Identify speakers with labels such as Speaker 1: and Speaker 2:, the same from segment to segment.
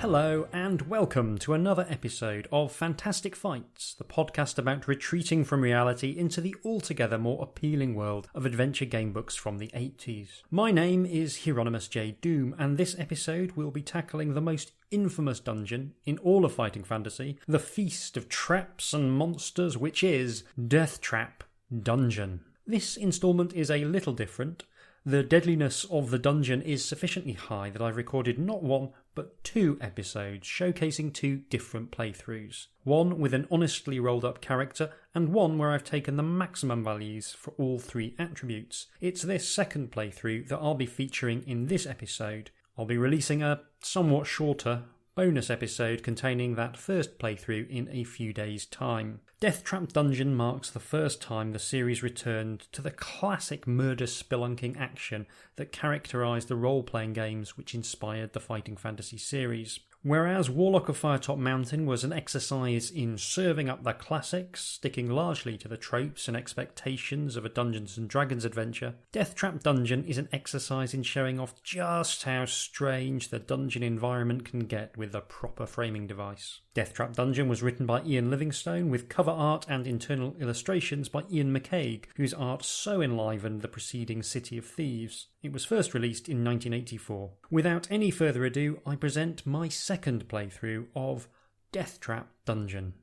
Speaker 1: Hello and welcome to another episode of Fantastic Fights, the podcast about retreating from reality into the altogether more appealing world of adventure game books from the 80s. My name is HJDoom, and this episode will be tackling the most infamous dungeon in all of fighting fantasy, the feast of traps and monsters, which is Deathtrap Dungeon. This instalment is a little different. The deadliness of the dungeon is sufficiently high that I've recorded not one, but two episodes showcasing two different playthroughs. One with an honestly rolled up character, and one where I've taken the maximum values for all three attributes. It's this second playthrough that I'll be featuring in this episode. I'll be releasing a somewhat shorter bonus episode containing that first playthrough in a few days' time. Deathtrap Dungeon marks the first time the series returned to the classic murder spelunking action that characterised the role-playing games which inspired the fighting fantasy series. Whereas Warlock of Firetop Mountain was an exercise in serving up the classics, sticking largely to the tropes and expectations of a Dungeons & Dragons adventure, Deathtrap Dungeon is an exercise in showing off just how strange the dungeon environment can get with the proper framing device. Deathtrap Dungeon was written by Ian Livingstone, with cover art and internal illustrations by Ian McCaig, whose art so enlivened the preceding City of Thieves. It was first released in 1984. Without any further ado, I present my second playthrough of Deathtrap Dungeon.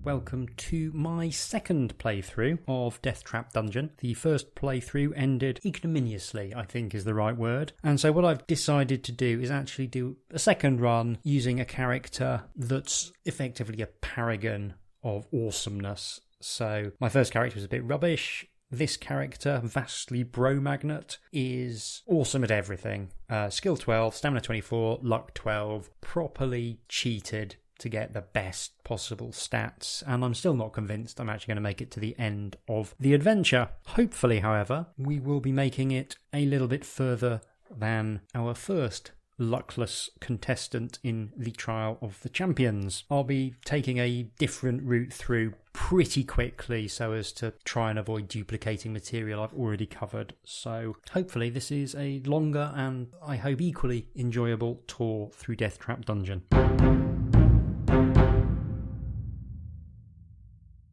Speaker 1: Welcome to my second playthrough of Deathtrap Dungeon. The first playthrough ended ignominiously, I think is the right word. And so what I've decided to do is actually do a second run using a character that's effectively a paragon of awesomeness. So my first character was a bit rubbish. This character, Vastly Bro-Magnet, is awesome at everything. Skill 12, Stamina 24, Luck 12, properly cheated to get the best possible stats, and I'm still not convinced I'm actually going to make it to the end of the adventure. Hopefully, however, we will be making it a little bit further than our first luckless contestant in the Trial of the Champions. I'll be taking a different route through pretty quickly so as to try and avoid duplicating material I've already covered. So hopefully this is a longer and I hope equally enjoyable tour through Deathtrap Dungeon.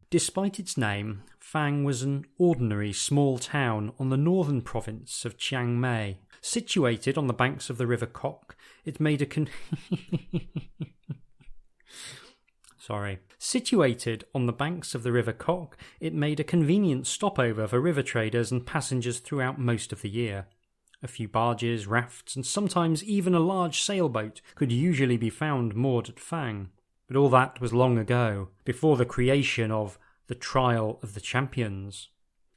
Speaker 1: Despite its name, Fang was an ordinary small town on the northern province of Chiang Mai. Situated on the banks of the River Kok, it made a Situated on the banks of the River Kok, it made a convenient stopover for river traders and passengers throughout most of the year. A few barges, rafts, and sometimes even a large sailboat could usually be found moored at Fang. But all that was long ago, before the creation of the Trial of the Champions.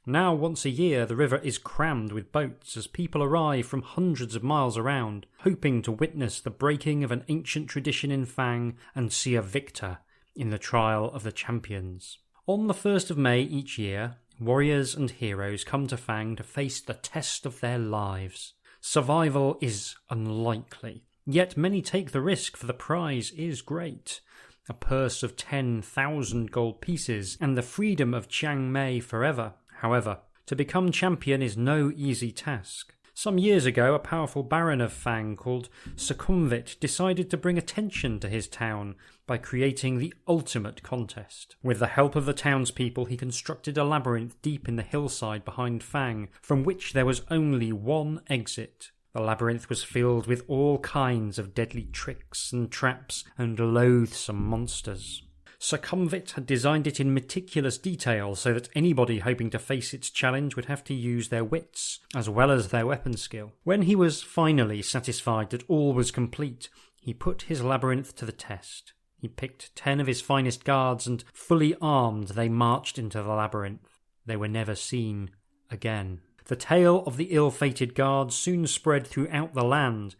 Speaker 1: Now, once a year, the river is crammed with boats as people arrive from hundreds of miles around, hoping to witness the breaking of an ancient tradition in Fang and see a victor in the Trial of the Champions. On the 1st of May each year, warriors and heroes come to Fang to face the test of their lives. Survival is unlikely, yet many take the risk, for the prize is great. A purse of 10,000 gold pieces and the freedom of Chiang Mai forever. However, to become champion is no easy task. Some years ago, a powerful baron of Fang called Sukhumvit decided to bring attention to his town by creating the ultimate contest. With the help of the townspeople, he constructed a labyrinth deep in the hillside behind Fang, from which there was only one exit. The labyrinth was filled with all kinds of deadly tricks and traps and loathsome monsters. Sukhumvit had designed it in meticulous detail so that anybody hoping to face its challenge would have to use their wits as well as their weapon skill. When he was finally satisfied that all was complete, he put his labyrinth to the test. He picked 10 of his finest guards and, fully armed, they marched into the labyrinth. They were never seen again. The tale of the ill-fated guards soon spread throughout the land,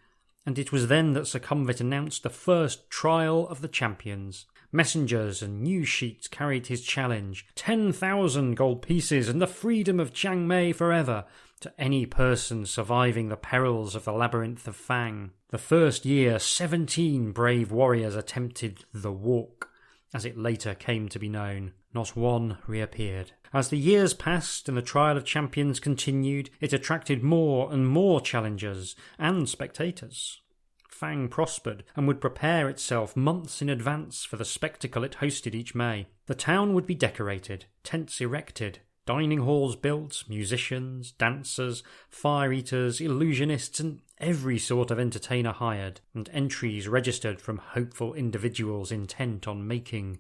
Speaker 1: and it was then that Sukhumvit announced the first Trial of the Champions. Messengers and news sheets carried his challenge, 10,000 gold pieces and the freedom of Chiang Mai forever, to any person surviving the perils of the Labyrinth of Fang. The first year, 17 brave warriors attempted the walk, as it later came to be known. Not one reappeared. As the years passed and the Trial of Champions continued, it attracted more and more challengers and spectators. Fang prospered and would prepare itself months in advance for the spectacle it hosted each May. The town would be decorated, tents erected, dining halls built, musicians, dancers, fire-eaters, illusionists, and every sort of entertainer hired, and entries registered from hopeful individuals intent on making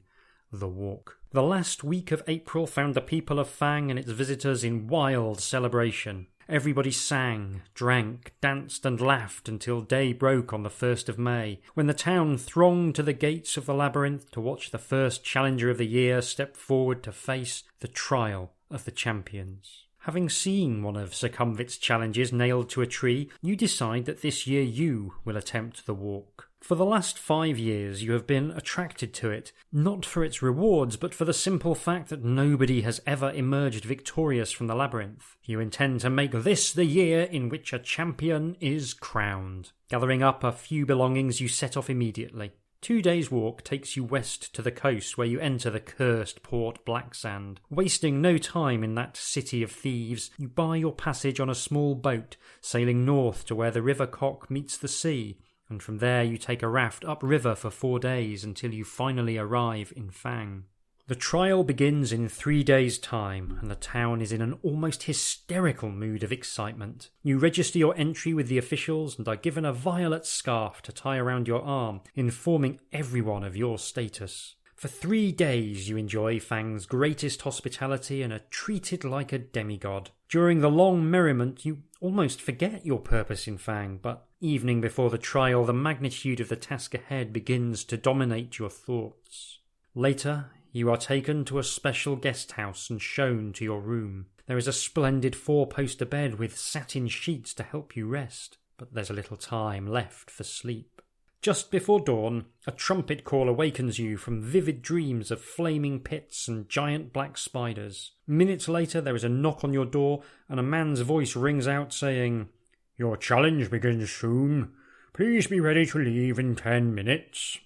Speaker 1: the walk. The last week of April found the people of Fang and its visitors in wild celebration. Everybody sang, drank, danced and laughed until day broke on the 1st of May, when the town thronged to the gates of the labyrinth to watch the first challenger of the year step forward to face the trial of the champions. Having seen one of Succumvit's challenges nailed to a tree, you decide that this year you will attempt the walk. For the last 5 years you have been attracted to it, not for its rewards, but for the simple fact that nobody has ever emerged victorious from the labyrinth. You intend to make this the year in which a champion is crowned. Gathering up a few belongings, you set off immediately. 2 days' walk takes you west to the coast, where you enter the cursed Port Blacksand. Wasting no time in that city of thieves, you buy your passage on a small boat, sailing north to where the River Cock meets the sea, and from there you take a raft upriver for 4 days until you finally arrive in Fang. The trial begins in 3 days' time, and the town is in an almost hysterical mood of excitement. You register your entry with the officials and are given a violet scarf to tie around your arm, informing everyone of your status. For 3 days you enjoy Fang's greatest hospitality and are treated like a demigod. During the long merriment you almost forget your purpose in Fang, but evening before the trial the magnitude of the task ahead begins to dominate your thoughts. Later, you are taken to a special guest house and shown to your room. There is a splendid 4-poster bed with satin sheets to help you rest, but there's a little time left for sleep. Just before dawn, a trumpet call awakens you from vivid dreams of flaming pits and giant black spiders. Minutes later, there is a knock on your door, and a man's voice rings out saying, "Your challenge begins soon. Please be ready to leave in 10 minutes.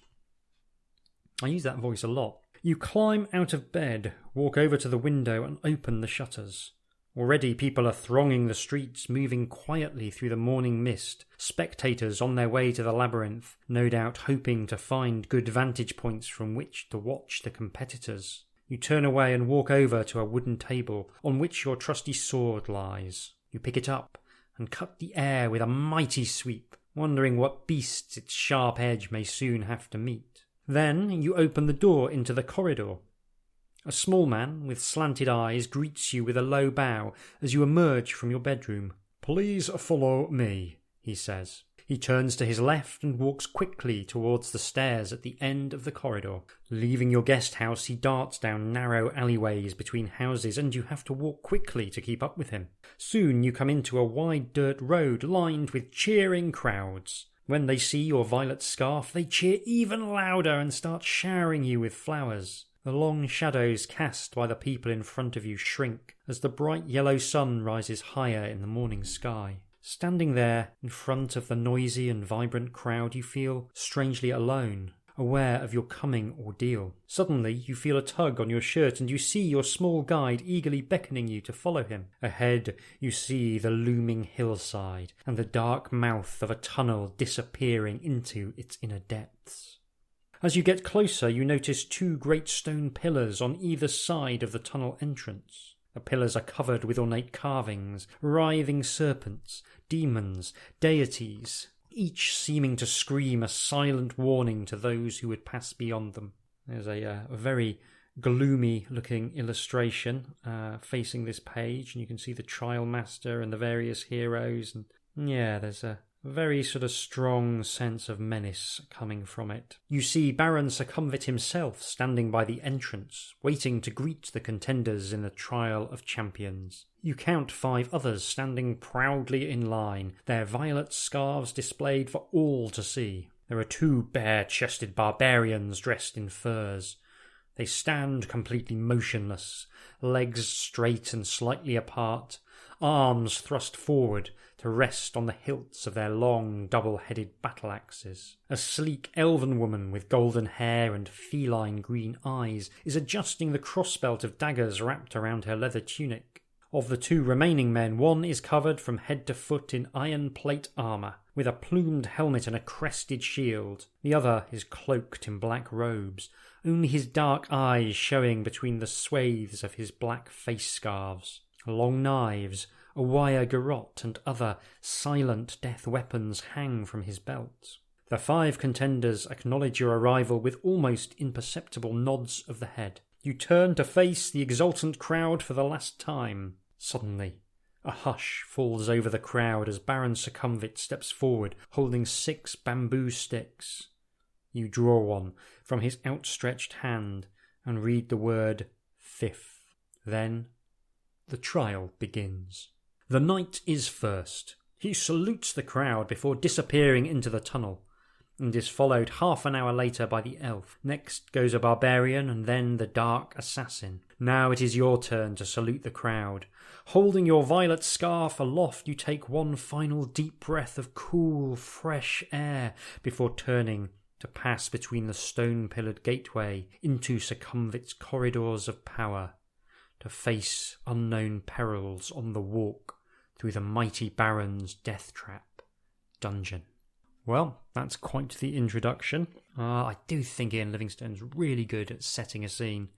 Speaker 1: I use that voice a lot. You climb out of bed, walk over to the window and open the shutters. Already people are thronging the streets, moving quietly through the morning mist, spectators on their way to the labyrinth, no doubt hoping to find good vantage points from which to watch the competitors. You turn away and walk over to a wooden table on which your trusty sword lies. You pick it up and cut the air with a mighty sweep, wondering what beasts its sharp edge may soon have to meet. Then you open the door into the corridor. A small man with slanted eyes greets you with a low bow as you emerge from your bedroom. "Please follow me," he says. He turns to his left and walks quickly towards the stairs at the end of the corridor. Leaving your guest house, he darts down narrow alleyways between houses, and you have to walk quickly to keep up with him. Soon you come into a wide dirt road lined with cheering crowds. When they see your violet scarf, they cheer even louder and start showering you with flowers. The long shadows cast by the people in front of you shrink as the bright yellow sun rises higher in the morning sky. Standing there in front of the noisy and vibrant crowd, you feel strangely alone, aware of your coming ordeal. Suddenly you feel a tug on your shirt and you see your small guide eagerly beckoning you to follow him. Ahead you see the looming hillside and the dark mouth of a tunnel disappearing into its inner depths. As you get closer, you notice 2 great stone pillars on either side of the tunnel entrance. The pillars are covered with ornate carvings, writhing serpents, demons, deities, each seeming to scream a silent warning to those who would pass beyond them. There's a very gloomy-looking illustration facing this page, and you can see the trial master and the various heroes. And yeah, there's a very sort of strong sense of menace coming from it. You see Baron Succumvit himself standing by the entrance, waiting to greet the contenders in the Trial of Champions. You count 5 others standing proudly in line, their violet scarves displayed for all to see. There are 2 bare-chested barbarians dressed in furs. They stand completely motionless, legs straight and slightly apart, arms thrust forward to rest on the hilts of their long, double-headed battle axes. A sleek elven woman with golden hair and feline green eyes is adjusting the crossbelt of daggers wrapped around her leather tunic. Of the two remaining men, one is covered from head to foot in iron plate armour, with a plumed helmet and a crested shield. The other is cloaked in black robes, only his dark eyes showing between the swathes of his black face scarves. Long knives, a wire garrote and other silent death weapons hang from his belt. The 5 contenders acknowledge your arrival with almost imperceptible nods of the head. You turn to face the exultant crowd for the last time. Suddenly, a hush falls over the crowd as Baron Succumvit steps forward, holding 6 bamboo sticks. You draw one from his outstretched hand and read the word 5th. Then the trial begins. The knight is first. He salutes the crowd before disappearing into the tunnel, and is followed half an hour later by the elf. Next goes a barbarian, and then the dark assassin. Now it is your turn to salute the crowd. Holding your violet scarf aloft, you take one final deep breath of cool, fresh air before turning to pass between the stone-pillared gateway into Succumvit's corridors of power, to face unknown perils on the walk through the mighty Baron's Deathtrap Dungeon. Well, that's quite the introduction. I do think Ian Livingstone's really good at setting a scene.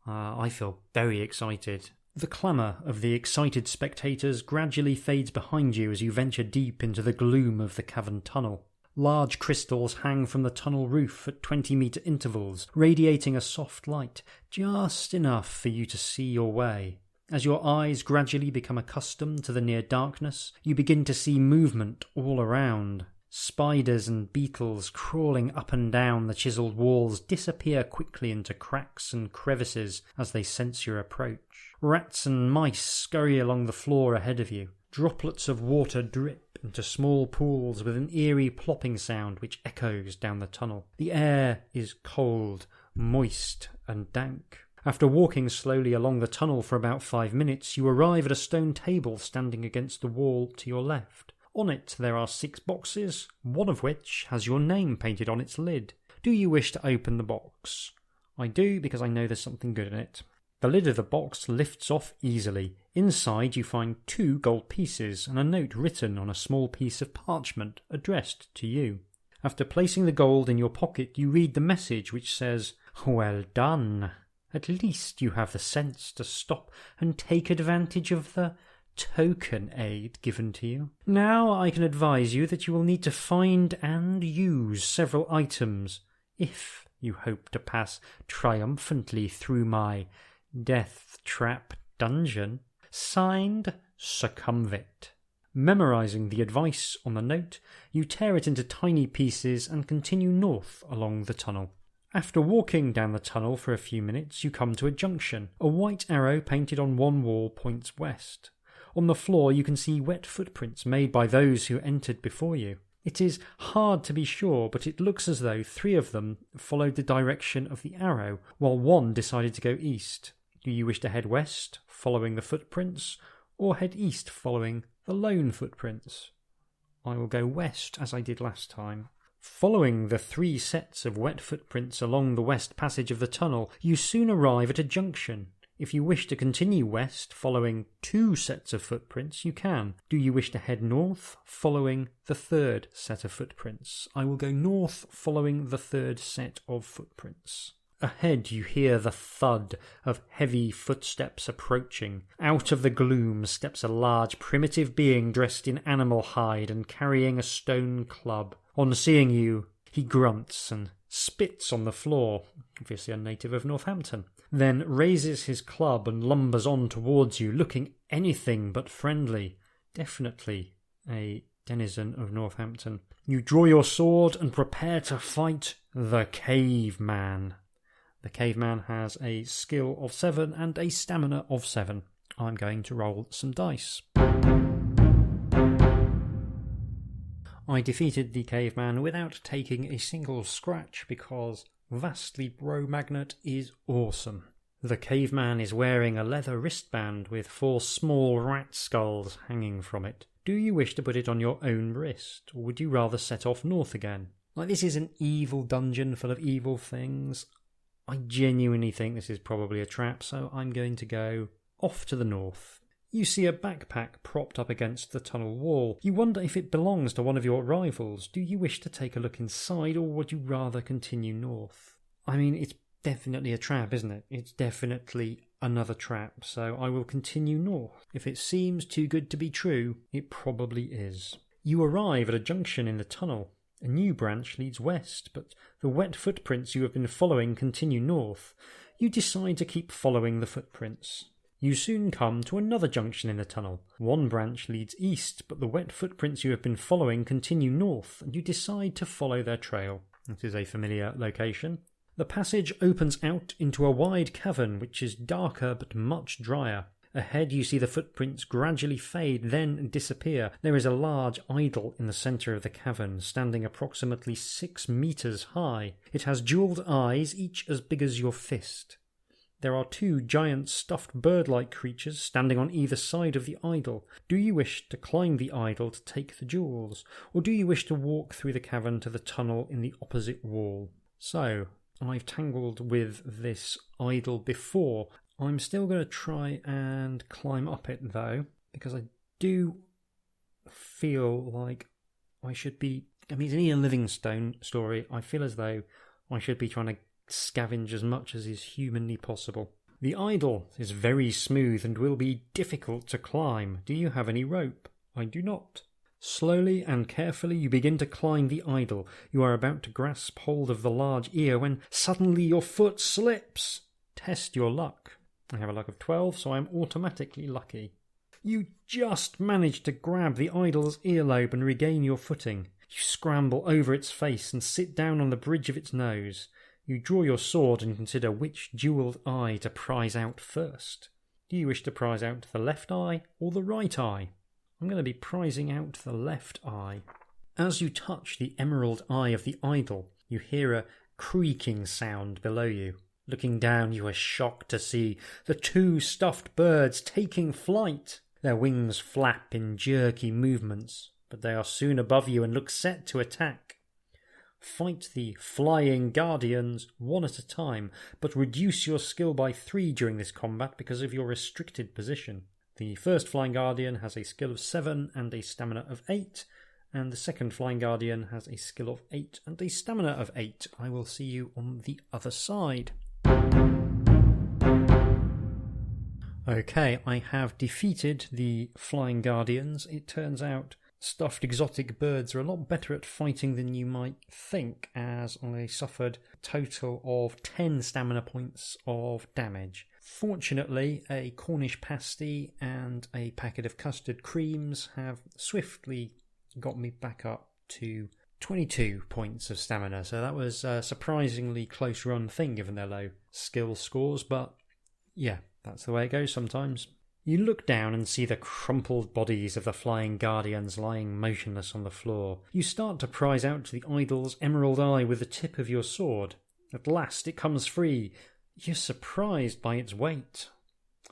Speaker 1: I feel very excited. The clamour of the excited spectators gradually fades behind you as you venture deep into the gloom of the cavern tunnel. Large crystals hang from the tunnel roof at 20-metre intervals, radiating a soft light, just enough for you to see your way. As your eyes gradually become accustomed to the near darkness, you begin to see movement all around. Spiders and beetles crawling up and down the chiselled walls disappear quickly into cracks and crevices as they sense your approach. Rats and mice scurry along the floor ahead of you. Droplets of water drip into small pools with an eerie plopping sound which echoes down the tunnel. The air is cold, moist and dank. After walking slowly along the tunnel for about 5 minutes, you arrive at a stone table standing against the wall to your left. On it there are 6 boxes, one of which has your name painted on its lid. Do you wish to open the box? I do, because I know there's something good in it. The lid of the box lifts off easily. Inside you find 2 gold pieces and a note written on a small piece of parchment addressed to you. After placing the gold in your pocket, you read the message which says, "Well done. At least you have the sense to stop and take advantage of the token aid given to you. Now I can advise you that you will need to find and use several items if you hope to pass triumphantly through my Deathtrap Dungeon. Signed, Succumvit." Memorizing the advice on the note, you tear it into tiny pieces and continue north along the tunnel. After walking down the tunnel for a few minutes, you come to a junction. A white arrow painted on one wall points west. On the floor you can see wet footprints made by those who entered before you. It is hard to be sure, but it looks as though 3 of them followed the direction of the arrow, while 1 decided to go east. Do you wish to head west, following the footprints, or head east, following the lone footprints? I will go west, as I did last time. Following the 3 sets of wet footprints along the west passage of the tunnel, you soon arrive at a junction. If you wish to continue west, following 2 sets of footprints, you can. Do you wish to head north, following the 3rd set of footprints? I will go north, following the 3rd set of footprints. Ahead you hear the thud of heavy footsteps approaching. Out of the gloom steps a large primitive being dressed in animal hide and carrying a stone club. On seeing you, he grunts and spits on the floor, obviously a native of Northampton, then raises his club and lumbers on towards you, looking anything but friendly. Definitely a denizen of Northampton. You draw your sword and prepare to fight the caveman. The caveman has a skill of 7 and a stamina of 7. I'm going to roll some dice. I defeated the caveman without taking a single scratch because Vastly Bro-Magnet is awesome. The caveman is wearing a leather wristband with 4 small rat skulls hanging from it. Do you wish to put it on your own wrist, or would you rather set off north again? Like, this is an evil dungeon full of evil things. I genuinely think this is probably a trap, so I'm going to go off to the north. You see a backpack propped up against the tunnel wall. You wonder if it belongs to one of your rivals. Do you wish to take a look inside, or would you rather continue north? I mean, it's definitely a trap, isn't it? It's definitely another trap, so I will continue north. If it seems too good to be true, it probably is. You arrive at a junction in the tunnel. A new branch leads west, but the wet footprints you have been following continue north. You decide to keep following the footprints. You soon come to another junction in the tunnel. One branch leads east, but the wet footprints you have been following continue north, and you decide to follow their trail. It is a familiar location. The passage opens out into a wide cavern which is darker but much drier. Ahead you see the footprints gradually fade, then disappear. There is a large idol in the centre of the cavern, standing approximately 6 metres high. It has jewelled eyes, each as big as your fist. There are 2 giant stuffed bird-like creatures standing on either side of the idol. Do you wish to climb the idol to take the jewels, or do you wish to walk through the cavern to the tunnel in the opposite wall? So, I've tangled with this idol before. I'm still going to try and climb up it though, because I do feel like I should be... I mean, it's an Ian Livingstone story. I feel as though I should be trying to scavenge as much as is humanly possible. The idol is very smooth and will be difficult to climb. Do you have any rope? I do not. Slowly and carefully you begin to climb the idol. You are about to grasp hold of the large ear when suddenly your foot slips. Test your luck. I have a luck of 12, so I'm automatically lucky. You just manage to grab the idol's earlobe and regain your footing. You scramble over its face and sit down on the bridge of its nose. You draw your sword and consider which jewelled eye to prize out first. Do you wish to prize out the left eye or the right eye? I'm going to be prizing out the left eye. As you touch the emerald eye of the idol, you hear a creaking sound below you. Looking down, you are shocked to see the 2 stuffed birds taking flight. Their wings flap in jerky movements, but they are soon above you and look set to attack. Fight the flying guardians one at a time, but reduce your skill by 3 during this combat because of your restricted position. The first flying guardian has a skill of 7 and a stamina of 8, and the second flying guardian has a skill of 8 and a stamina of 8. I will see you on the other side. Okay, I have defeated the flying guardians. It turns out stuffed exotic birds are a lot better at fighting than you might think, as I suffered a total of 10 stamina points of damage. Fortunately, a Cornish pasty and a packet of custard creams have swiftly got me back up to 22 points of stamina, so that was a surprisingly close run thing given their low skill scores, but yeah, that's the way it goes sometimes. You look down and see the crumpled bodies of the flying guardians lying motionless on the floor. You start to prize out the idol's emerald eye with the tip of your sword. At last it comes free. You're surprised by its weight.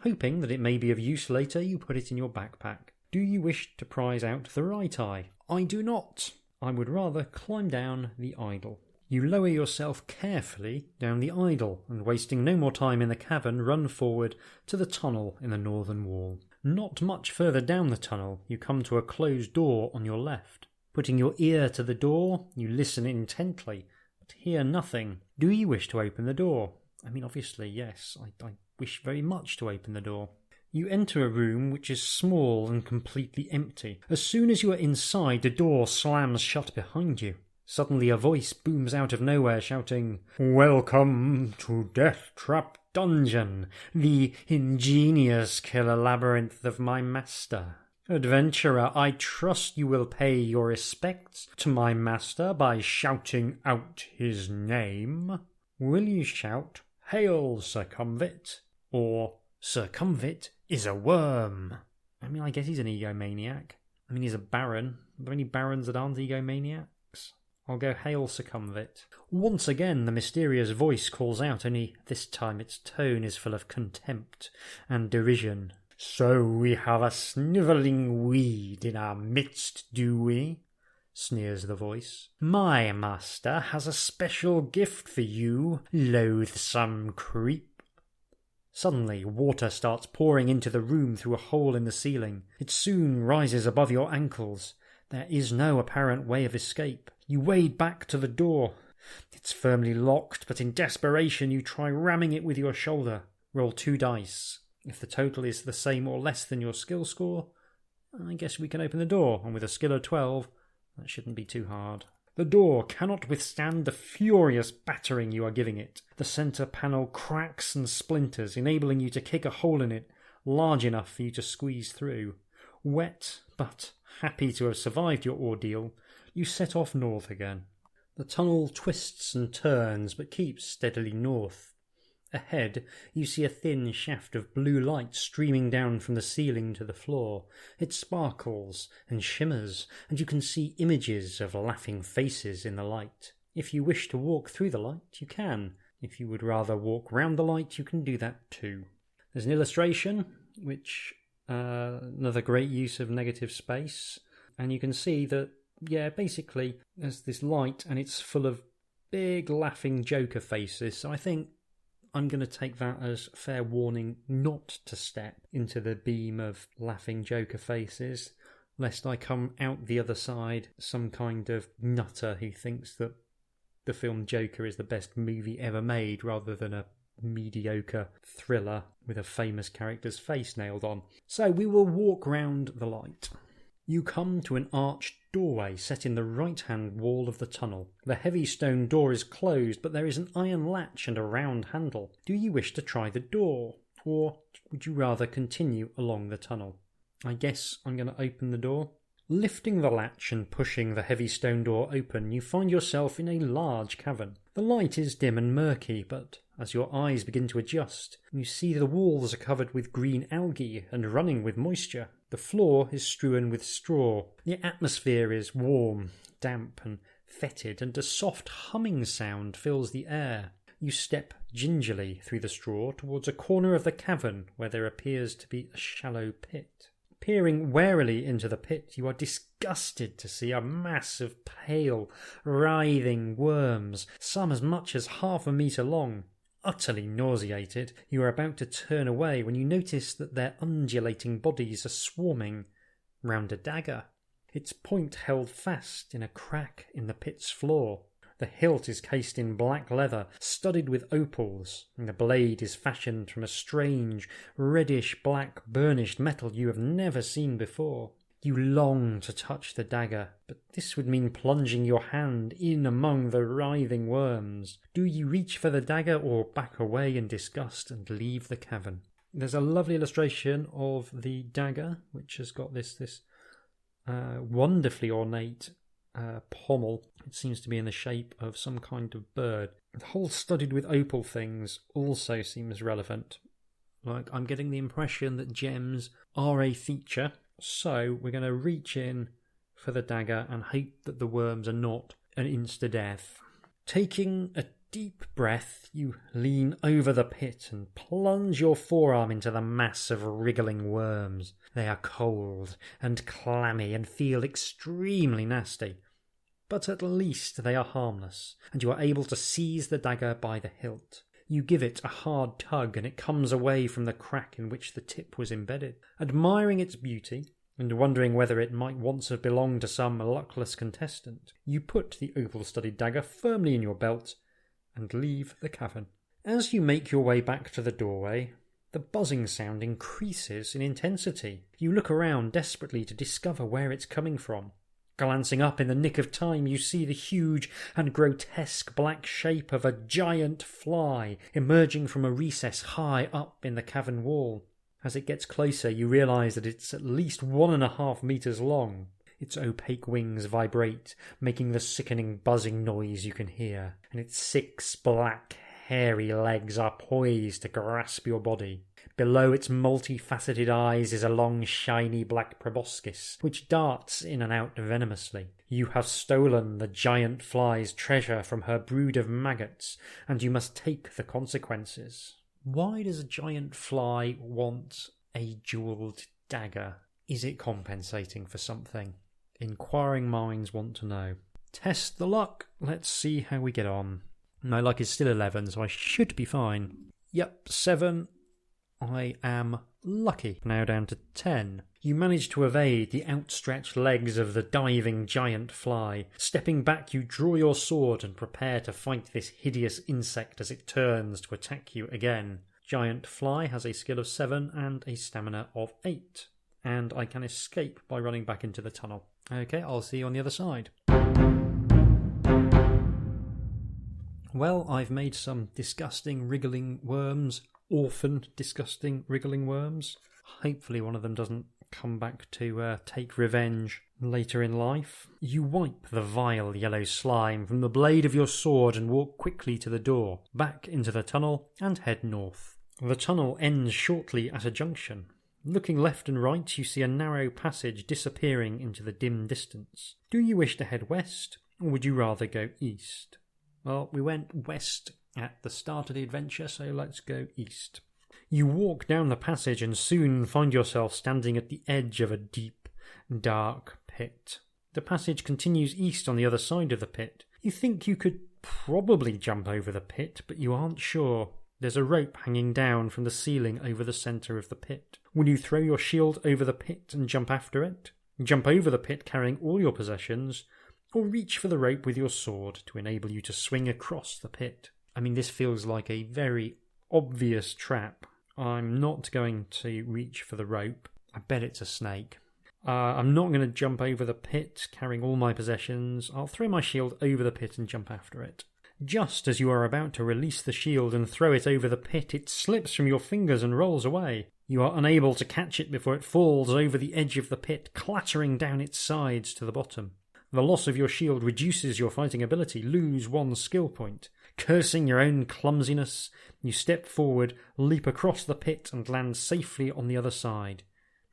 Speaker 1: Hoping that it may be of use later, you put it in your backpack. Do you wish to prize out the right eye? I do not. I would rather climb down the idol. You lower yourself carefully down the idol, and wasting no more time in the cavern, run forward to the tunnel in the northern wall. Not much further down the tunnel, you come to a closed door on your left. Putting your ear to the door, you listen intently, but hear nothing. Do you wish to open the door? I mean, obviously, yes. I wish very much to open the door. You enter a room which is small and completely empty. As soon as you are inside, the door slams shut behind you. Suddenly a voice booms out of nowhere shouting, "Welcome to Deathtrap Dungeon, the ingenious killer labyrinth of my master. Adventurer, I trust you will pay your respects to my master by shouting out his name. Will you shout, 'Hail, Circumvit,' or 'Circumvit is a worm'?" I mean, I guess he's an egomaniac. I mean, he's a baron. Are there any barons that aren't egomaniacs? I'll go hail Succumbit. Once again the mysterious voice calls out, only this time its tone is full of contempt and derision. So we have a snivelling weed in our midst, do we? Sneers the voice. My master has a special gift for you, loathsome creep. Suddenly, water starts pouring into the room through a hole in the ceiling. It soon rises above your ankles. There is no apparent way of escape. You wade back to the door. It's firmly locked, but in desperation you try ramming it with your shoulder. Roll 2 dice. If the total is the same or less than your skill score, I guess we can open the door, and with a skill of 12, that shouldn't be too hard. The door cannot withstand the furious battering you are giving it. The centre panel cracks and splinters, enabling you to kick a hole in it large enough for you to squeeze through. Wet, but happy to have survived your ordeal, you set off north again. The tunnel twists and turns, but keeps steadily north. Ahead, you see a thin shaft of blue light streaming down from the ceiling to the floor. It sparkles and shimmers, and you can see images of laughing faces in the light. If you wish to walk through the light, you can. If you would rather walk round the light, you can do that too. There's an illustration, which another great use of negative space, and you can see that, yeah, basically there's this light and it's full of big laughing Joker faces. So I think I'm going to take that as fair warning not to step into the beam of laughing Joker faces, lest I come out the other side some kind of nutter who thinks that the film Joker is the best movie ever made rather than a mediocre thriller with a famous character's face nailed on. So we will walk round the light. You come to an arched doorway set in the right-hand wall of the tunnel. The heavy stone door is closed, but there is an iron latch and a round handle. Do you wish to try the door, or would you rather continue along the tunnel? I guess I'm going to open the door. Lifting the latch and pushing the heavy stone door open, you find yourself in a large cavern. The light is dim and murky, but as your eyes begin to adjust, you see the walls are covered with green algae and running with moisture. The floor is strewn with straw. The atmosphere is warm, damp and fetid, and a soft humming sound fills the air. You step gingerly through the straw towards a corner of the cavern where there appears to be a shallow pit. Peering warily into the pit, you are disgusted to see a mass of pale, writhing worms, some as much as 1/2 metre long. Utterly nauseated, you are about to turn away when you notice that their undulating bodies are swarming round a dagger. Its point held fast in a crack in the pit's floor. The hilt is cased in black leather, studded with opals, and the blade is fashioned from a strange, reddish-black burnished metal you have never seen before. You long to touch the dagger, but this would mean plunging your hand in among the writhing worms. Do you reach for the dagger or back away in disgust and leave the cavern? There's a lovely illustration of the dagger, which has got this wonderfully ornate pommel. It seems to be in the shape of some kind of bird. The whole studded with opal things also seems relevant. Like, I'm getting the impression that gems are a feature. So we're going to reach in for the dagger and hope that the worms are not an insta-death. Taking a deep breath, you lean over the pit and plunge your forearm into the mass of wriggling worms. They are cold and clammy and feel extremely nasty. But at least they are harmless, and you are able to seize the dagger by the hilt. You give it a hard tug and it comes away from the crack in which the tip was embedded. Admiring its beauty, and wondering whether it might once have belonged to some luckless contestant, you put the opal-studded dagger firmly in your belt and leave the cavern. As you make your way back to the doorway, the buzzing sound increases in intensity. You look around desperately to discover where it's coming from. Glancing up in the nick of time, you see the huge and grotesque black shape of a giant fly emerging from a recess high up in the cavern wall. As it gets closer, you realise that it's at least 1.5 metres long. Its opaque wings vibrate, making the sickening buzzing noise you can hear, and its 6 black, hairy legs are poised to grasp your body. Below its multifaceted eyes is a long, shiny black proboscis, which darts in and out venomously. You have stolen the giant fly's treasure from her brood of maggots, and you must take the consequences. Why does a giant fly want a jewelled dagger? Is it compensating for something? Inquiring minds want to know. Test the luck. Let's see how we get on. My luck is still 11, so I should be fine. Yep, 7. I am lucky. Now down to 10. You manage to evade the outstretched legs of the diving giant fly. Stepping back, you draw your sword and prepare to fight this hideous insect as it turns to attack you again. Giant fly has a skill of 7 and a stamina of 8. And I can escape by running back into the tunnel. Okay, I'll see you on the other side. Well, I've made some disgusting wriggling worms. Orphaned disgusting wriggling worms. Hopefully one of them doesn't come back to take revenge later in life. You wipe the vile yellow slime from the blade of your sword and walk quickly to the door, back into the tunnel, and head north. The tunnel ends shortly at a junction. Looking left and right, you see a narrow passage disappearing into the dim distance. Do you wish to head west, or would you rather go east? Well, we went west at the start of the adventure, so let's go east. You walk down the passage and soon find yourself standing at the edge of a deep, dark pit. The passage continues east on the other side of the pit. You think you could probably jump over the pit, but you aren't sure. There's a rope hanging down from the ceiling over the centre of the pit. Will you throw your shield over the pit and jump after it? Jump over the pit carrying all your possessions? Or reach for the rope with your sword to enable you to swing across the pit? I mean, this feels like a very obvious trap. I'm not going to reach for the rope. I bet it's a snake. I'm not going to jump over the pit carrying all my possessions. I'll throw my shield over the pit and jump after it. Just as you are about to release the shield and throw it over the pit, it slips from your fingers and rolls away. You are unable to catch it before it falls over the edge of the pit, clattering down its sides to the bottom. The loss of your shield reduces your fighting ability. Lose 1 skill point. Cursing your own clumsiness, you step forward, leap across the pit and land safely on the other side.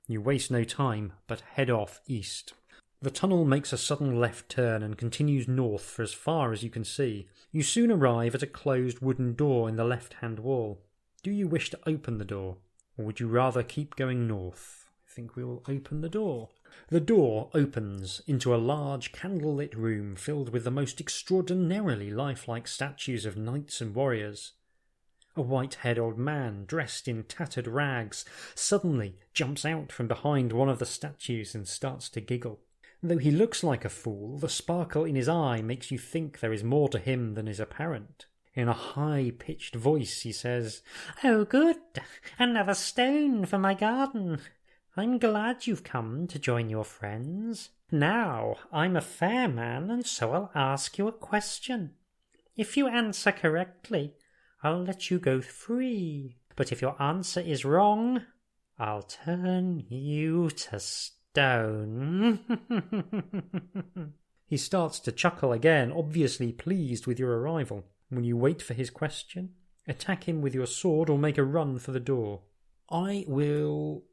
Speaker 1: You waste no time, but head off east. The tunnel makes a sudden left turn and continues north for as far as you can see. You soon arrive at a closed wooden door in the left-hand wall. Do you wish to open the door, or would you rather keep going north? I think we will open the door. The door opens into a large candlelit room filled with the most extraordinarily lifelike statues of knights and warriors. A white-haired old man, dressed in tattered rags, suddenly jumps out from behind one of the statues and starts to giggle. Though he looks like a fool, the sparkle in his eye makes you think there is more to him than is apparent. In a high-pitched voice he says, "Oh good, another stone for my garden. I'm glad you've come to join your friends. Now, I'm a fair man, and so I'll ask you a question. If you answer correctly, I'll let you go free. But if your answer is wrong, I'll turn you to stone." He starts to chuckle again, obviously pleased with your arrival. Will you wait for his question, attack him with your sword, or make a run for the door? I will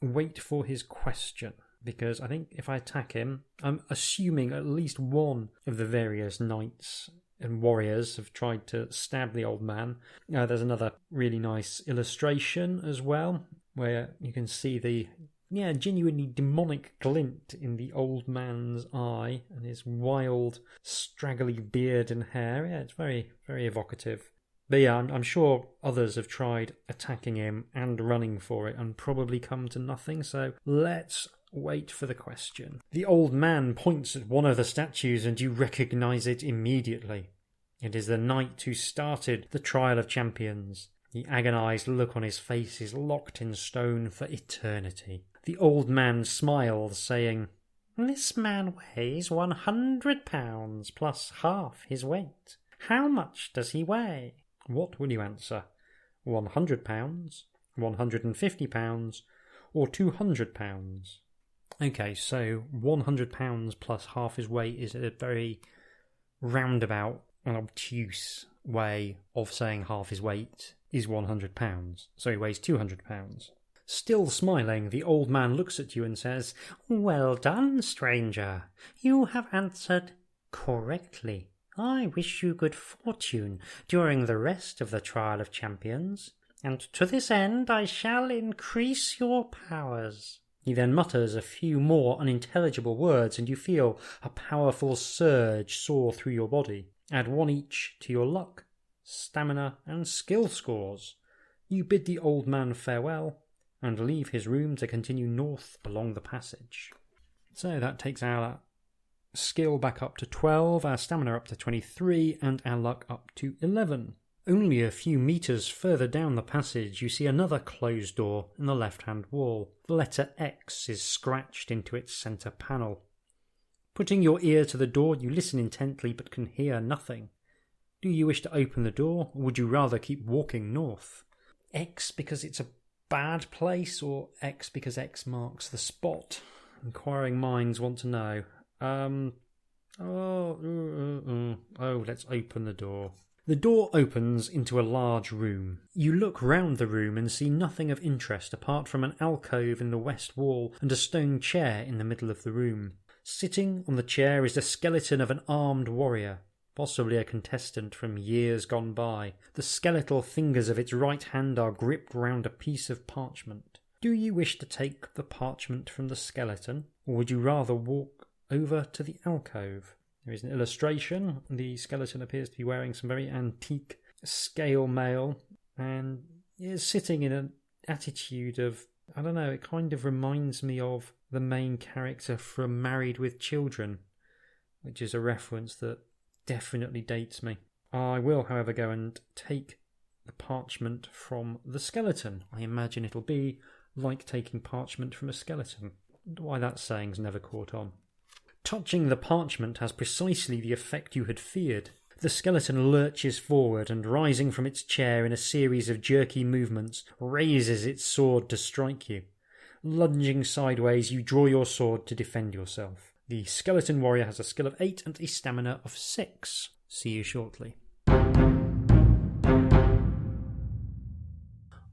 Speaker 1: wait for his question, because I think if I attack him, I'm assuming at least one of the various knights and warriors have tried to stab the old man. There's another really nice illustration as well, where you can see the genuinely demonic glint in the old man's eye and his wild, straggly beard and hair. Yeah, it's very, very evocative. But yeah, I'm sure others have tried attacking him and running for it and probably come to nothing, so let's wait for the question. The old man points at one of the statues and you recognise it immediately. It is the knight who started the Trial of Champions. The agonised look on his face is locked in stone for eternity. The old man smiles, saying, "This man weighs 100 pounds plus half his weight. How much does he weigh?" What will you answer? 100 pounds, 150 pounds, or 200 pounds? Okay, so 100 pounds plus half his weight is a very roundabout and obtuse way of saying half his weight is 100 pounds. So he weighs 200 pounds. Still smiling, the old man looks at you and says, "Well done, stranger. You have answered correctly. I wish you good fortune during the rest of the Trial of Champions, and to this end I shall increase your powers." He then mutters a few more unintelligible words, and you feel a powerful surge soar through your body. Add 1 each to your luck, stamina, and skill scores. You bid the old man farewell and leave his room to continue north along the passage. So that takes our skill back up to 12, our stamina up to 23, and our luck up to 11. Only a few metres further down the passage you see another closed door in the left-hand wall. The letter X is scratched into its centre panel. Putting your ear to the door, you listen intently but can hear nothing. Do you wish to open the door, or would you rather keep walking north? X because it's a bad place, or X because X marks the spot? Inquiring minds want to know. Let's open the door. The door opens into a large room. You look round the room and see nothing of interest apart from an alcove in the west wall and a stone chair in the middle of the room. Sitting on the chair is the skeleton of an armed warrior, possibly a contestant from years gone by. The skeletal fingers of its right hand are gripped round a piece of parchment. Do you wish to take the parchment from the skeleton, or would you rather walk over to the alcove? There is an illustration. The skeleton appears to be wearing some very antique scale mail and is sitting in an attitude of, I don't know, it kind of reminds me of the main character from Married with Children, which is a reference that definitely dates me. I will, however, go and take the parchment from the skeleton. I imagine it'll be like taking parchment from a skeleton. Why that saying's never caught on. Touching the parchment has precisely the effect you had feared. The skeleton lurches forward and, rising from its chair in a series of jerky movements, raises its sword to strike you. Lunging sideways, you draw your sword to defend yourself. The skeleton warrior has a skill of 8 and a stamina of 6. See you shortly.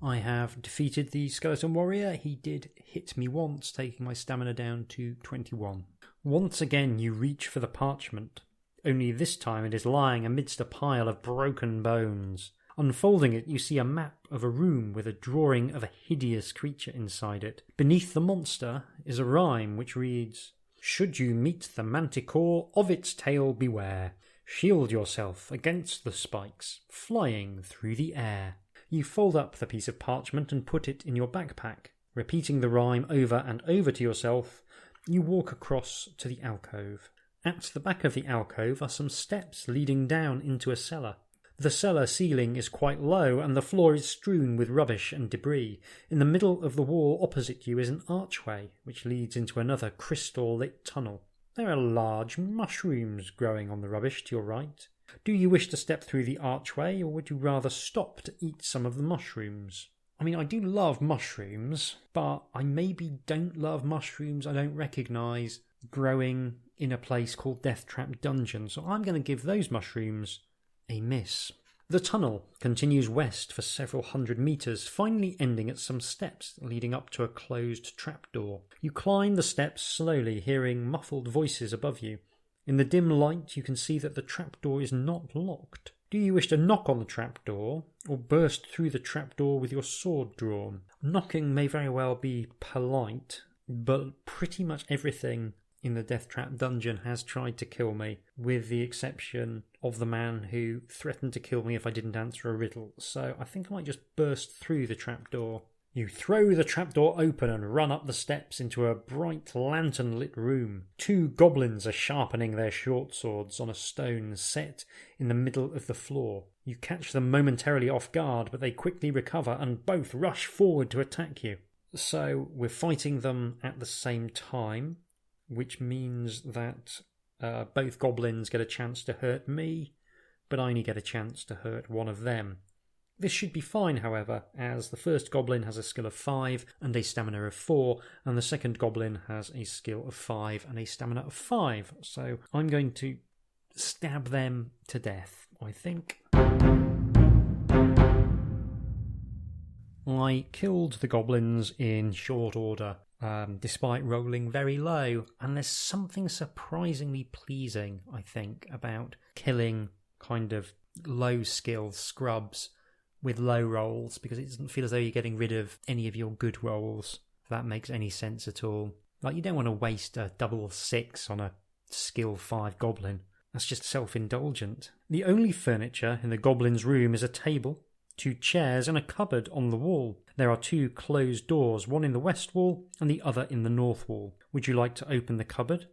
Speaker 1: I have defeated the skeleton warrior. He did hit me once, taking my stamina down to 21. Once again you reach for the parchment, only this time it is lying amidst a pile of broken bones. Unfolding it, you see a map of a room with a drawing of a hideous creature inside it. Beneath the monster is a rhyme which reads, "Should you meet the manticore, of its tail beware. Shield yourself against the spikes, flying through the air." You fold up the piece of parchment and put it in your backpack. Repeating the rhyme over and over to yourself, you walk across to the alcove. At the back of the alcove are some steps leading down into a cellar. The cellar ceiling is quite low and the floor is strewn with rubbish and debris. In the middle of the wall opposite you is an archway which leads into another crystal-lit tunnel. There are large mushrooms growing on the rubbish to your right. Do you wish to step through the archway, or would you rather stop to eat some of the mushrooms? I mean, I do love mushrooms, but I maybe don't love mushrooms I don't recognise growing in a place called Deathtrap Dungeon, so I'm going to give those mushrooms a miss. The tunnel continues west for several hundred metres, finally ending at some steps leading up to a closed trapdoor. You climb the steps slowly, hearing muffled voices above you. In the dim light, you can see that the trapdoor is not locked. Do you wish to knock on the trapdoor, or burst through the trapdoor with your sword drawn? Knocking may very well be polite, but pretty much everything in the Deathtrap Dungeon has tried to kill me, with the exception of the man who threatened to kill me if I didn't answer a riddle, so I think I might just burst through the trapdoor. You throw the trapdoor open and run up the steps into a bright lantern-lit room. 2 goblins are sharpening their short swords on a stone set in the middle of the floor. You catch them momentarily off guard, but they quickly recover and both rush forward to attack you. So we're fighting them at the same time, which means that both goblins get a chance to hurt me, but I only get a chance to hurt one of them. This should be fine, however, as the first goblin has a skill of 5 and a stamina of 4, and the second goblin has a skill of 5 and a stamina of 5. So I'm going to stab them to death, I think. I killed the goblins in short order, despite rolling very low, and there's something surprisingly pleasing, I think, about killing kind of low-skill scrubs with low rolls, because it doesn't feel as though you're getting rid of any of your good rolls, if that makes any sense at all. Like, you don't want to waste a double 6 on a skill 5 goblin. That's just self-indulgent. The only furniture in the goblin's room is a table, 2 chairs and a cupboard on the wall. There are 2 closed doors, one in the west wall and the other in the north wall. Would you like to open the cupboard,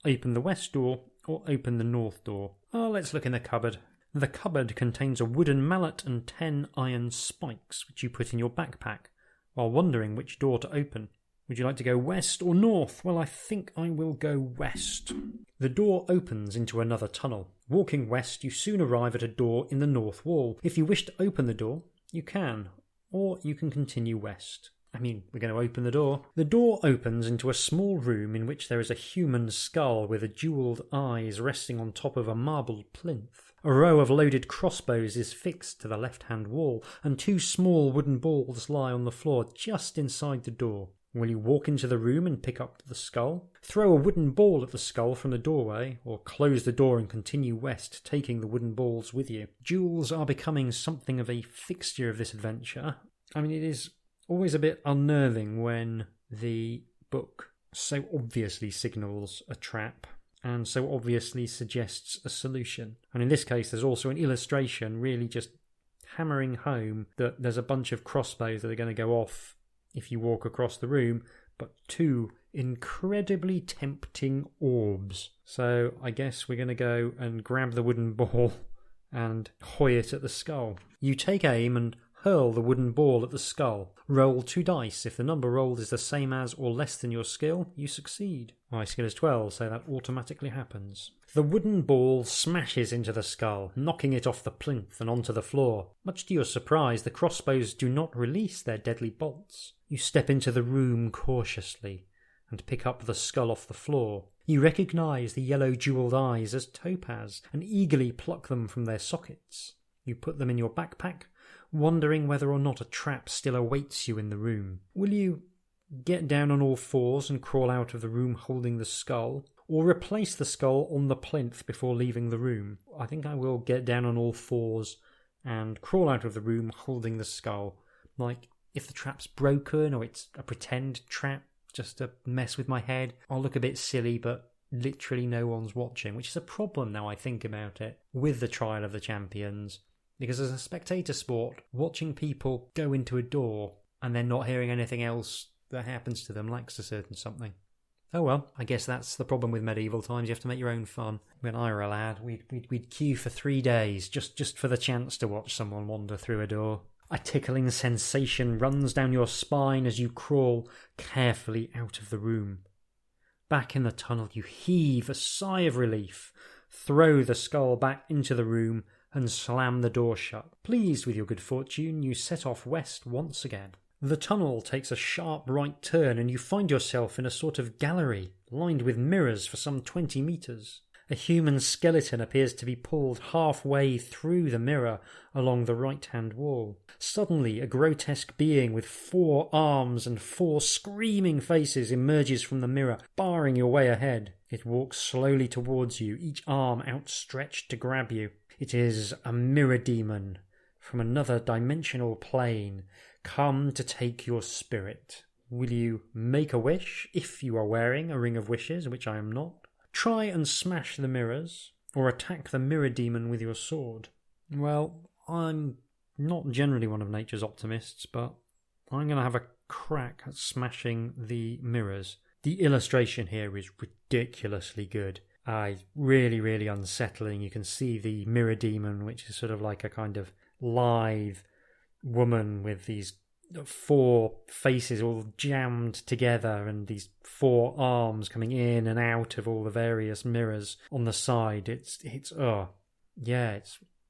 Speaker 1: open the west door, or open the north door? Oh, let's look in the cupboard. The cupboard contains a wooden mallet and 10 iron spikes, which you put in your backpack, while wondering which door to open. Would you like to go west or north? Well, I think I will go west. The door opens into another tunnel. Walking west, you soon arrive at a door in the north wall. If you wish to open the door, you can, or you can continue west. I mean, we're going to open the door. The door opens into a small room in which there is a human skull with jewelled eyes resting on top of a marble plinth. A row of loaded crossbows is fixed to the left-hand wall, and 2 small wooden balls lie on the floor just inside the door. Will you walk into the room and pick up the skull? Throw a wooden ball at the skull from the doorway, or close the door and continue west, taking the wooden balls with you. Jewels are becoming something of a fixture of this adventure. I mean, it is always a bit unnerving when the book so obviously signals a trap and so obviously suggests a solution. And in this case, there's also an illustration really just hammering home that there's a bunch of crossbows that are going to go off if you walk across the room, but 2 incredibly tempting orbs. So I guess we're going to go and grab the wooden ball and hoy it at the skull. You take aim and hurl the wooden ball at the skull. Roll 2 dice. If the number rolled is the same as or less than your skill, you succeed. My skill is 12, so that automatically happens. The wooden ball smashes into the skull, knocking it off the plinth and onto the floor. Much to your surprise, the crossbows do not release their deadly bolts. You step into the room cautiously and pick up the skull off the floor. You recognise the yellow jewelled eyes as topaz and eagerly pluck them from their sockets. You put them in your backpack, wondering whether or not a trap still awaits you in the room. Will you get down on all fours and crawl out of the room holding the skull, or replace the skull on the plinth before leaving the room? I think I will get down on all fours and crawl out of the room holding the skull. Like, if the trap's broken or it's a pretend trap just to mess with my head, I'll look a bit silly, but literally no one's watching, which is a problem now I think about it with the Trial of the Champions. Because as a spectator sport, watching people go into a door and then not hearing anything else that happens to them lacks a certain something. Oh well, I guess that's the problem with medieval times. You have to make your own fun. When I were a lad, we'd queue for 3 days just for the chance to watch someone wander through a door. A tickling sensation runs down your spine as you crawl carefully out of the room. Back in the tunnel, you heave a sigh of relief, throw the skull back into the room, and slam the door shut. Pleased with your good fortune, you set off west once again. The tunnel takes a sharp right turn and you find yourself in a sort of gallery, lined with mirrors for some 20 metres. A human skeleton appears to be pulled halfway through the mirror along the right-hand wall. Suddenly, a grotesque being with 4 arms and 4 screaming faces emerges from the mirror, barring your way ahead. It walks slowly towards you, each arm outstretched to grab you. It is a mirror demon from another dimensional plane, come to take your spirit. Will you make a wish, if you are wearing a ring of wishes, which I am not? Try and smash the mirrors, or attack the mirror demon with your sword. Well, I'm not generally one of nature's optimists, but I'm going to have a crack at smashing the mirrors. The illustration here is ridiculously good. Really, really unsettling. You can see the mirror demon, which is sort of like a kind of lithe woman with these 4 faces all jammed together and these 4 arms coming in and out of all the various mirrors on the side. It's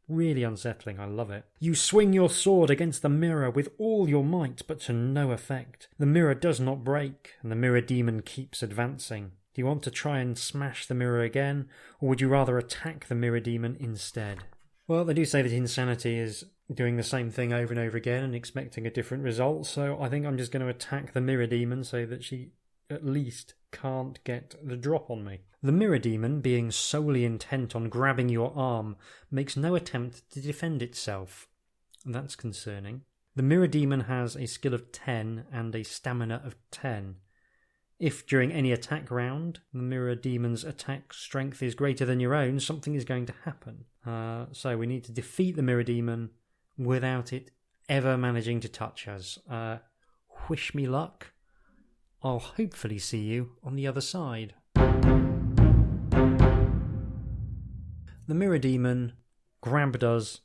Speaker 1: really unsettling. I love it. You swing your sword against the mirror with all your might, but to no effect. The mirror does not break, and the mirror demon keeps advancing. Do you want to try and smash the mirror again, or would you rather attack the mirror demon instead? Well, they do say that insanity is doing the same thing over and over again and expecting a different result, so I think I'm just going to attack the Mirror Demon so that she at least can't get the drop on me. The Mirror Demon, being solely intent on grabbing your arm, makes no attempt to defend itself. That's concerning. The Mirror Demon has a skill of 10 and a stamina of 10. If during any attack round the Mirror Demon's attack strength is greater than your own, something is going to happen. So we need to defeat the Mirror Demon without it ever managing to touch us. Wish me luck. I'll hopefully see you on the other side. The Mirror Demon grabbed us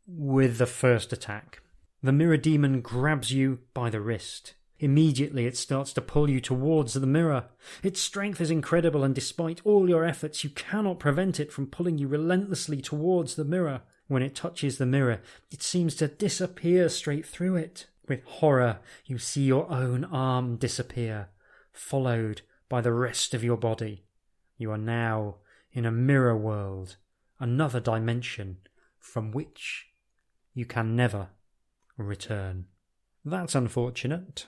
Speaker 1: with the first attack. The Mirror Demon grabs you by the wrist. Immediately it starts to pull you towards the mirror. Its strength is incredible, and despite all your efforts you cannot prevent it from pulling you relentlessly towards the mirror. When it touches the mirror, it seems to disappear straight through it. With horror, you see your own arm disappear, followed by the rest of your body. You are now in a mirror world, another dimension from which you can never return. That's unfortunate.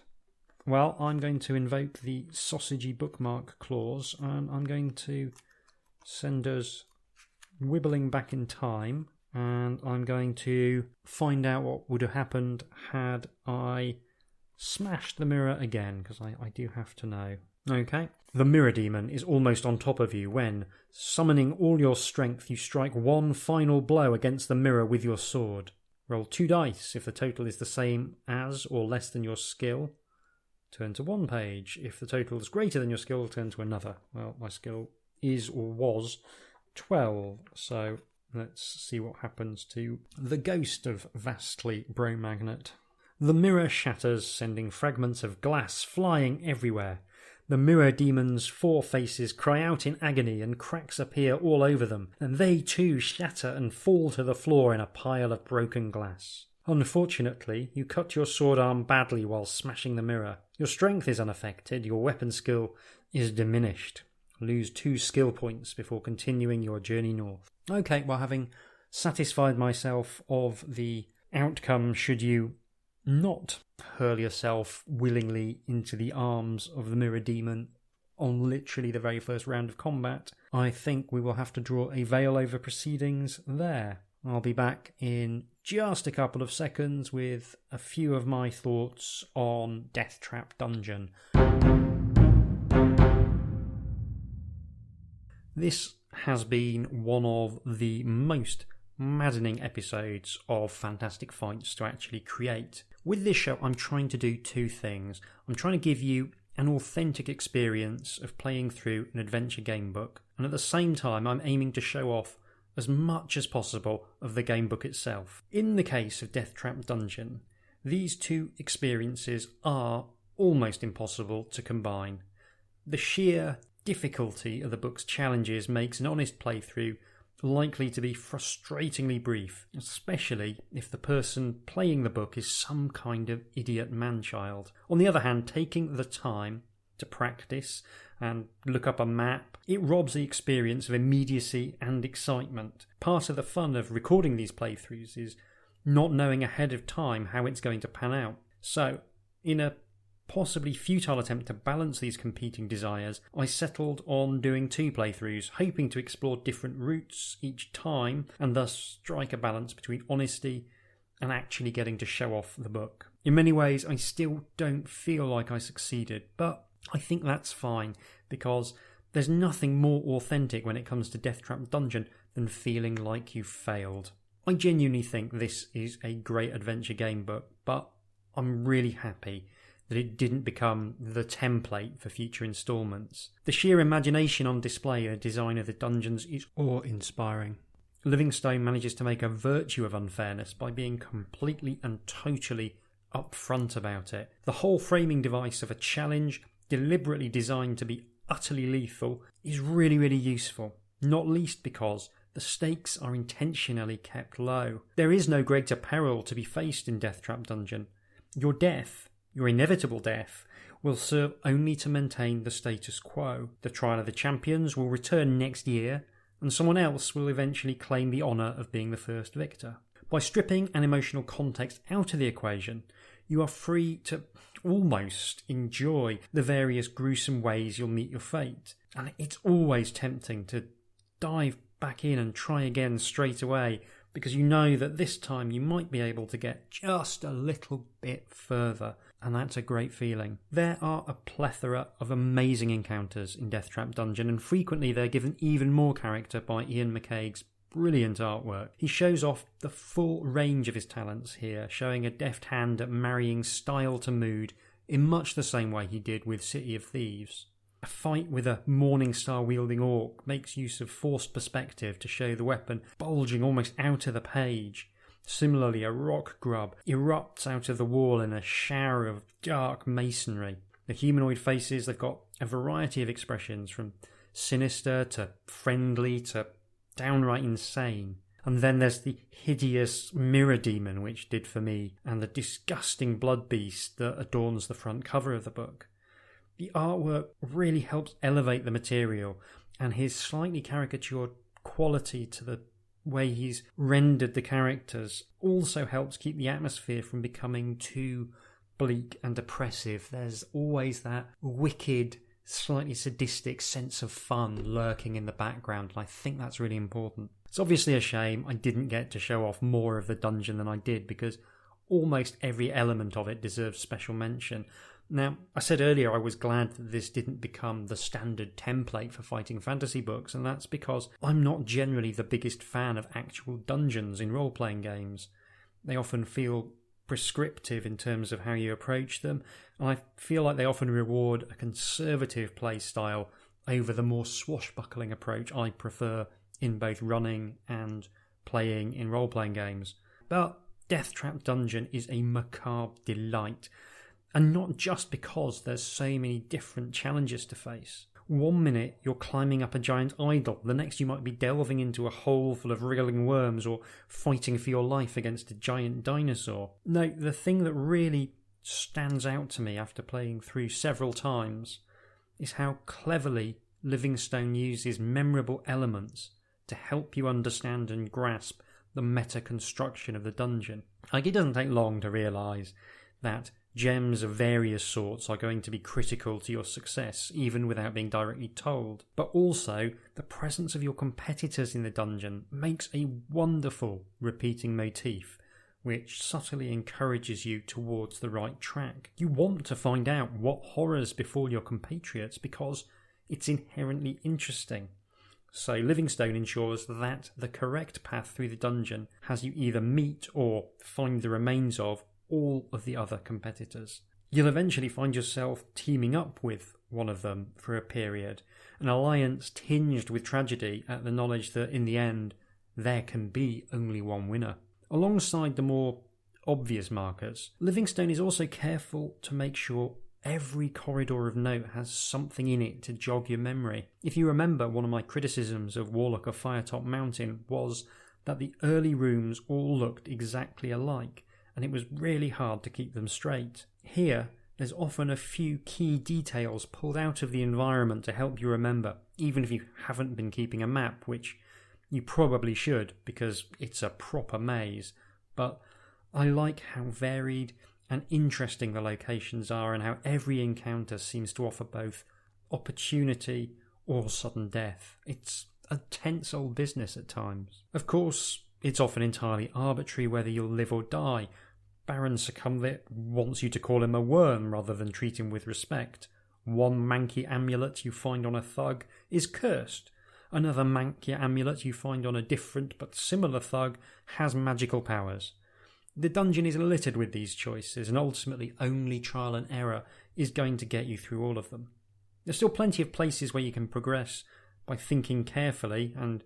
Speaker 1: Well, I'm going to invoke the sausagey bookmark clause, and I'm going to send us wibbling back in time, and I'm going to find out what would have happened had I smashed the mirror again, because I do have to know. Okay. The Mirror Demon is almost on top of you when, summoning all your strength, you strike one final blow against the mirror with your sword. Roll 2 dice if the total is the same as or less than your skill. Turn to one page. If the total is greater than your skill, turn to another. Well, my skill is or was 12, so let's see what happens to the ghost of Vastly Bromagnet. The mirror shatters, sending fragments of glass flying everywhere. The Mirror Demon's 4 faces cry out in agony, and cracks appear all over them, and they too shatter and fall to the floor in a pile of broken glass. Unfortunately, you cut your sword arm badly while smashing the mirror. Your strength is unaffected, your weapon skill is diminished. Lose 2 skill points before continuing your journey north. Okay, well, having satisfied myself of the outcome should you not hurl yourself willingly into the arms of the Mirror Demon on literally the very first round of combat, I think we will have to draw a veil over proceedings there. I'll be back in just a couple of seconds with a few of my thoughts on Deathtrap Dungeon. This has been one of the most maddening episodes of Fantastic Fights to actually create. With this show, I'm trying to do 2 things. I'm trying to give you an authentic experience of playing through an adventure game book, and at the same time I'm aiming to show off as much as possible of the game book itself. In the case of Deathtrap Dungeon, these 2 experiences are almost impossible to combine. The sheer difficulty of the book's challenges makes an honest playthrough likely to be frustratingly brief, especially if the person playing the book is some kind of idiot man-child. On the other hand, taking the time to practice and look up a map, it robs the experience of immediacy and excitement. Part of the fun of recording these playthroughs is not knowing ahead of time how it's going to pan out. So, in a possibly futile attempt to balance these competing desires, I settled on doing 2 playthroughs, hoping to explore different routes each time and thus strike a balance between honesty and actually getting to show off the book. In many ways, I still don't feel like I succeeded, but I think that's fine, because there's nothing more authentic when it comes to Deathtrap Dungeon than feeling like you've failed. I genuinely think this is a great adventure game book, but I'm really happy that it didn't become the template for future instalments. The sheer imagination on display in the design of the dungeons is awe-inspiring. Livingstone manages to make a virtue of unfairness by being completely and totally upfront about it. The whole framing device of a challenge, deliberately designed to be utterly lethal, is really, really useful, not least because the stakes are intentionally kept low. There is no greater peril to be faced in Deathtrap Dungeon. Your death, your inevitable death, will serve only to maintain the status quo. The Trial of the Champions will return next year, and someone else will eventually claim the honour of being the first victor. By stripping an emotional context out of the equation, you are free to almost enjoy the various gruesome ways you'll meet your fate. And it's always tempting to dive back in and try again straight away, because you know that this time you might be able to get just a little bit further, and that's a great feeling. There are a plethora of amazing encounters in Deathtrap Dungeon, and frequently they're given even more character by Ian McCaig's brilliant artwork. He shows off the full range of his talents here, showing a deft hand at marrying style to mood in much the same way he did with City of Thieves. A fight with a Morningstar wielding orc makes use of forced perspective to show the weapon bulging almost out of the page. Similarly, a rock grub erupts out of the wall in a shower of dark masonry. The humanoid faces, they've got a variety of expressions, from sinister to friendly to downright insane. And then there's the hideous mirror demon, which did for me, and the disgusting blood beast that adorns the front cover of the book. The artwork really helps elevate the material, and his slightly caricatured quality to the way he's rendered the characters also helps keep the atmosphere from becoming too bleak and oppressive. There's always that wicked, slightly sadistic sense of fun lurking in the background, and I think that's really important. It's obviously a shame I didn't get to show off more of the dungeon than I did, because almost every element of it deserves special mention. Now, I said earlier I was glad that this didn't become the standard template for fighting fantasy books, and that's because I'm not generally the biggest fan of actual dungeons in role-playing games. They often feel prescriptive in terms of how you approach them, and I feel like they often reward a conservative play style over the more swashbuckling approach I prefer in both running and playing in role-playing games. But Deathtrap Dungeon is a macabre delight, and not just because there's so many different challenges to face. 1 minute you're climbing up a giant idol, the next you might be delving into a hole full of wriggling worms or fighting for your life against a giant dinosaur. No, the thing that really stands out to me after playing through several times is how cleverly Livingstone uses memorable elements to help you understand and grasp the meta-construction of the dungeon. Like, it doesn't take long to realise that gems of various sorts are going to be critical to your success, even without being directly told. But also, the presence of your competitors in the dungeon makes a wonderful repeating motif, which subtly encourages you towards the right track. You want to find out what horrors befall your compatriots because it's inherently interesting. So Livingstone ensures that the correct path through the dungeon has you either meet or find the remains of all of the other competitors. You'll eventually find yourself teaming up with one of them for a period, an alliance tinged with tragedy at the knowledge that in the end there can be only one winner. Alongside the more obvious markers, Livingstone is also careful to make sure every corridor of note has something in it to jog your memory. If you remember, one of my criticisms of Warlock of Firetop Mountain was that the early rooms all looked exactly alike, and it was really hard to keep them straight. Here, there's often a few key details pulled out of the environment to help you remember, even if you haven't been keeping a map, which you probably should, because it's a proper maze. But I like how varied and interesting the locations are, and how every encounter seems to offer both opportunity or sudden death. It's a tense old business at times. Of course, it's often entirely arbitrary whether you'll live or die. Baron Succumbit wants you to call him a worm rather than treat him with respect. One manky amulet you find on a thug is cursed. Another manky amulet you find on a different but similar thug has magical powers. The dungeon is littered with these choices, and ultimately only trial and error is going to get you through all of them. There's still plenty of places where you can progress by thinking carefully, and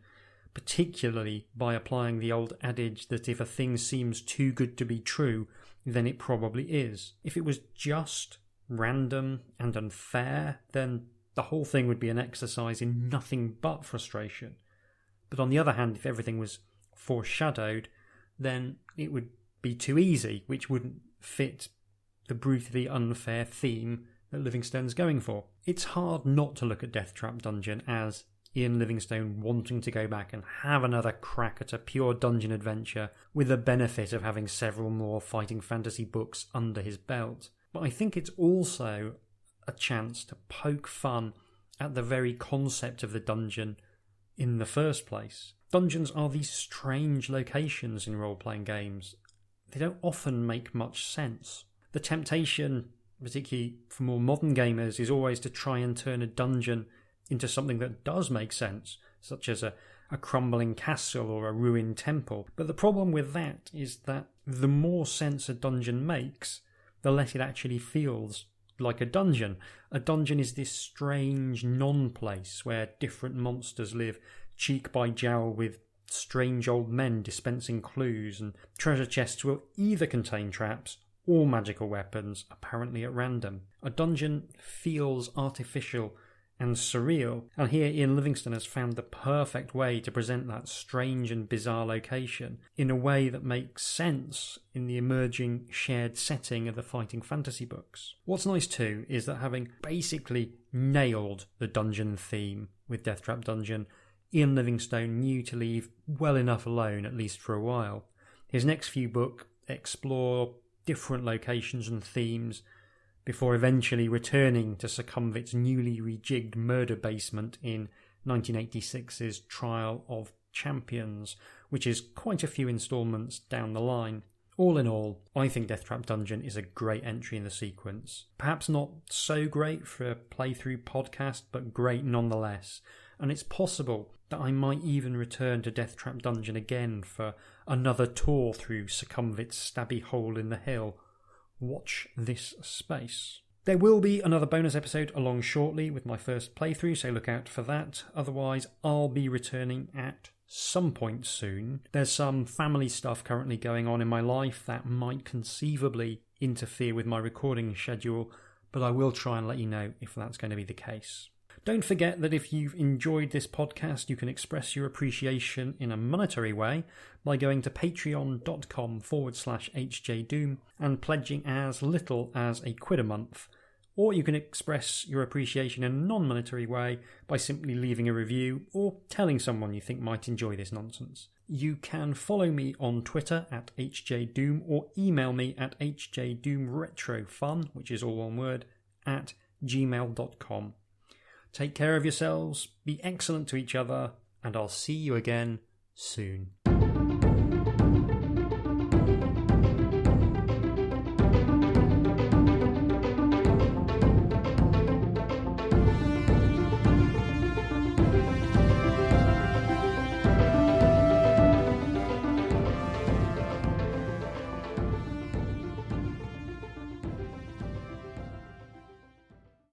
Speaker 1: particularly by applying the old adage that if a thing seems too good to be true, then it probably is. If it was just random and unfair, then the whole thing would be an exercise in nothing but frustration. But on the other hand, if everything was foreshadowed, then it would be too easy, which wouldn't fit the brutally unfair theme that Livingstone's going for. It's hard not to look at Deathtrap Dungeon as Ian Livingstone wanting to go back and have another crack at a pure dungeon adventure with the benefit of having several more fighting fantasy books under his belt. But I think it's also a chance to poke fun at the very concept of the dungeon in the first place. Dungeons are these strange locations in role-playing games. They don't often make much sense. The temptation, particularly for more modern gamers, is always to try and turn a dungeon into something that does make sense, such as a crumbling castle or a ruined temple. But the problem with that is that the more sense a dungeon makes, the less it actually feels like a dungeon. A dungeon is this strange non-place where different monsters live cheek by jowl with strange old men dispensing clues, and treasure chests will either contain traps or magical weapons, apparently at random. A dungeon feels artificial and surreal, and here Ian Livingstone has found the perfect way to present that strange and bizarre location in a way that makes sense in the emerging shared setting of the fighting fantasy books. What's nice too is that having basically nailed the dungeon theme with Deathtrap Dungeon, Ian Livingstone knew to leave well enough alone, at least for a while. His next few books explore different locations and themes before eventually returning to Succumvit's newly rejigged murder basement in 1986's Trial of Champions, which is quite a few instalments down the line. All in all, I think Deathtrap Dungeon is a great entry in the sequence. Perhaps not so great for a playthrough podcast, but great nonetheless. And it's possible that I might even return to Deathtrap Dungeon again for another tour through Succumvit's stabby hole in the hill. Watch this space. There will be another bonus episode along shortly with my first playthrough, so look out for that. Otherwise, I'll be returning at some point soon. There's some family stuff currently going on in my life that might conceivably interfere with my recording schedule, but I will try and let you know if that's going to be the case. Don't forget that if you've enjoyed this podcast, you can express your appreciation in a monetary way by going to patreon.com/HJDoom and pledging as little as £1 a month. Or you can express your appreciation in a non-monetary way by simply leaving a review or telling someone you think might enjoy this nonsense. You can follow me on Twitter at HJDoom or email me at HJDoomRetrofun, which is all one word, at gmail.com. Take care of yourselves, be excellent to each other, and I'll see you again soon.